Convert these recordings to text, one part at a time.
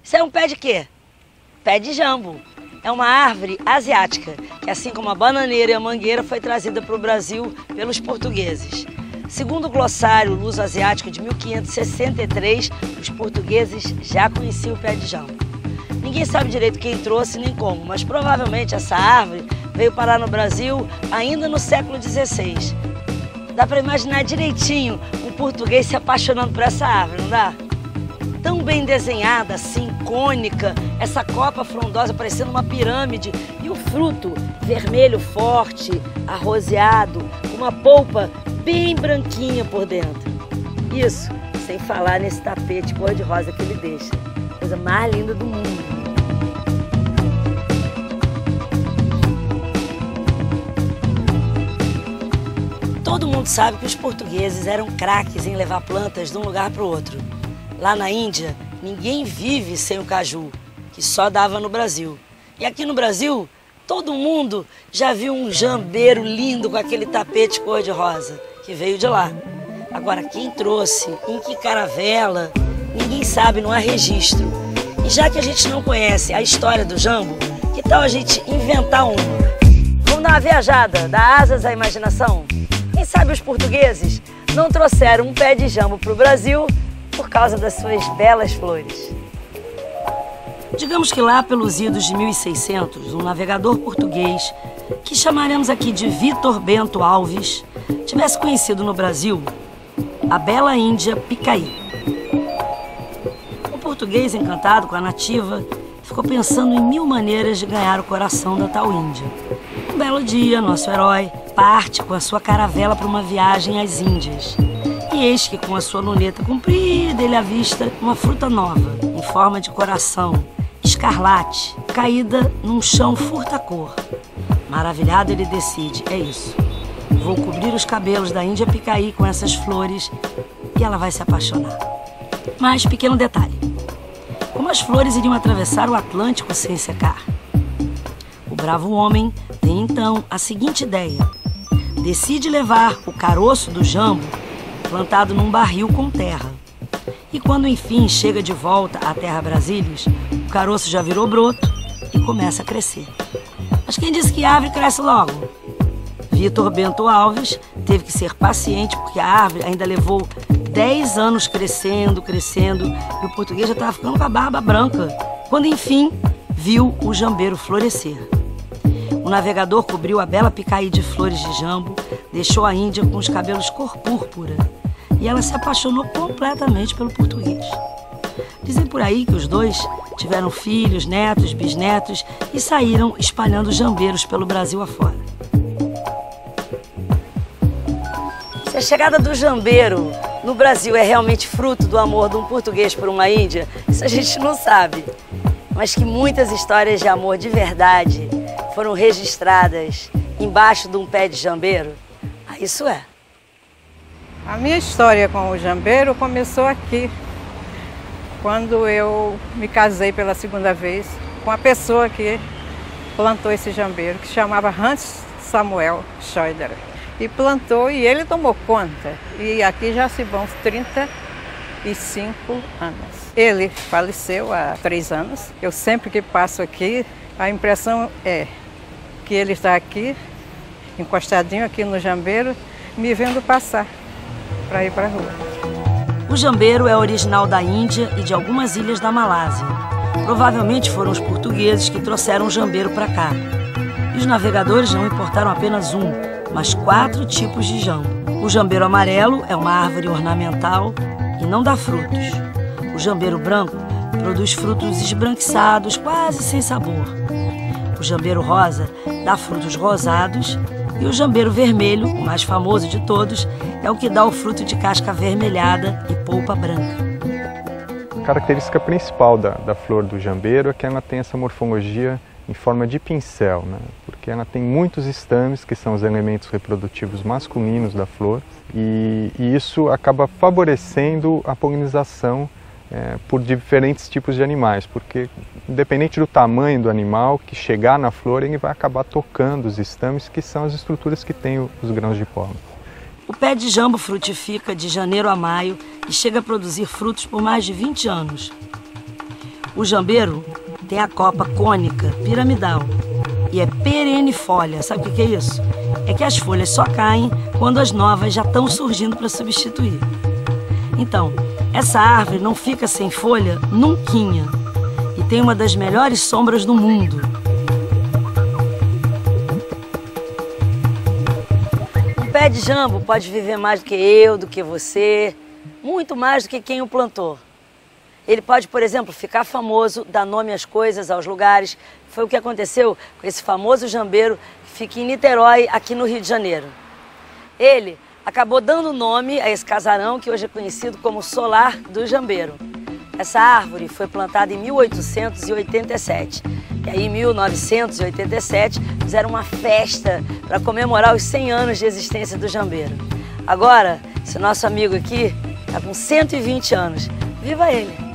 Isso é um pé de quê? Pé de jambo. É uma árvore asiática, que assim como a bananeira e a mangueira foi trazida para o Brasil pelos portugueses. Segundo o glossário luso-asiático de 1563, os portugueses já conheciam o pé de jambo. Ninguém sabe direito quem trouxe nem como, mas provavelmente essa árvore veio parar no Brasil ainda no século XVI. Dá para imaginar direitinho um português se apaixonando por essa árvore, não dá? Tão bem desenhada, assim, cônica, essa copa frondosa parecendo uma pirâmide e o fruto vermelho forte, arroseado, com uma polpa bem branquinha por dentro. Isso, sem falar nesse tapete cor-de-rosa que ele deixa. Coisa mais linda do mundo. Todo mundo sabe que os portugueses eram craques em levar plantas de um lugar para o outro. Lá na Índia, ninguém vive sem o caju, que só dava no Brasil. E aqui no Brasil, todo mundo já viu um jambeiro lindo com aquele tapete cor-de-rosa, que veio de lá. Agora, quem trouxe, em que caravela, ninguém sabe, não há registro. E já que a gente não conhece a história do jambo, que tal a gente inventar uma? Vamos dar uma viajada, dar asas à imaginação? Quem sabe os portugueses não trouxeram um pé de jambo para o Brasil por causa das suas belas flores. Digamos que lá pelos idos de 1600, um navegador português, que chamaremos aqui de Vitor Bento Alves, tivesse conhecido no Brasil a bela Índia Picaí. O português, encantado com a nativa, ficou pensando em mil maneiras de ganhar o coração da tal Índia. Um belo dia, nosso herói parte com a sua caravela para uma viagem às Índias. E eis que, com a sua luneta comprida, ele avista uma fruta nova, em forma de coração, escarlate, caída num chão furta-cor. Maravilhado, ele decide, é isso. Vou cobrir os cabelos da Índia Picaí com essas flores e ela vai se apaixonar. Mas, pequeno detalhe, como as flores iriam atravessar o Atlântico sem secar? O bravo homem tem, então, a seguinte ideia. Decide levar o caroço do jambo plantado num barril com terra. E quando, enfim, chega de volta à terra Brasílias, o caroço já virou broto e começa a crescer. Mas quem disse que a árvore cresce logo? Vitor Bento Alves teve que ser paciente porque a árvore ainda levou 10 anos crescendo, e o português já estava ficando com a barba branca, quando, enfim, viu o jambeiro florescer. O navegador cobriu a bela Picaí de flores de jambo, deixou a Índia com os cabelos cor púrpura e ela se apaixonou completamente pelo português. Dizem por aí que os dois tiveram filhos, netos, bisnetos e saíram espalhando jambeiros pelo Brasil afora. Se a chegada do jambeiro no Brasil é realmente fruto do amor de um português por uma índia, isso a gente não sabe. Mas que muitas histórias de amor de verdade foram registradas embaixo de um pé de jambeiro, isso é. A minha história com o jambeiro começou aqui, quando eu me casei pela segunda vez com a pessoa que plantou esse jambeiro, que se chamava Hans Samuel Scheuder. E plantou e ele tomou conta. E aqui já se vão 35 anos. Ele faleceu há 3 anos. Eu sempre que passo aqui, a impressão é que ele está aqui, encostadinho aqui no jambeiro, me vendo passar para ir para a rua. O jambeiro é original da Índia e de algumas ilhas da Malásia. Provavelmente foram os portugueses que trouxeram o jambeiro para cá. E os navegadores não importaram apenas um, mas 4 tipos de jambo. O jambeiro amarelo é uma árvore ornamental e não dá frutos. O jambeiro branco produz frutos esbranquiçados, quase sem sabor. O jambeiro rosa dá frutos rosados e o jambeiro vermelho, o mais famoso de todos, é o que dá o fruto de casca avermelhada e polpa branca. A característica principal da flor do jambeiro é que ela tem essa morfologia em forma de pincel, né? Porque ela tem muitos estames, que são os elementos reprodutivos masculinos da flor, e isso acaba favorecendo a polinização por diferentes tipos de animais, porque independente do tamanho do animal que chegar na flor, ele vai acabar tocando os estames, que são as estruturas que têm os grãos de pólen. O pé de jambo frutifica de janeiro a maio e chega a produzir frutos por mais de 20 anos. O jambeiro tem a copa cônica, piramidal, e é perennifolia. Sabe o que é isso? É que as folhas só caem quando as novas já estão surgindo para substituir. Então, essa árvore não fica sem folha nunquinha e tem uma das melhores sombras do mundo. Um pé de jambo pode viver mais do que eu, do que você, muito mais do que quem o plantou. Ele pode, por exemplo, ficar famoso, dar nome às coisas, aos lugares. Foi o que aconteceu com esse famoso jambeiro que fica em Niterói, aqui no Rio de Janeiro. Ele acabou dando nome a esse casarão que hoje é conhecido como Solar do Jambeiro. Essa árvore foi plantada em 1887. E aí, em 1987, fizeram uma festa para comemorar os 100 anos de existência do jambeiro. Agora, esse nosso amigo aqui está com 120 anos. Viva ele!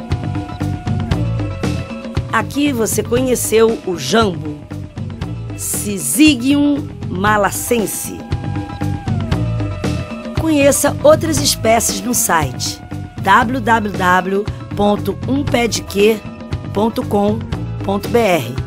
Aqui você conheceu o jambo, Syzygium malacense. Conheça outras espécies no site www.umpedque.com.br.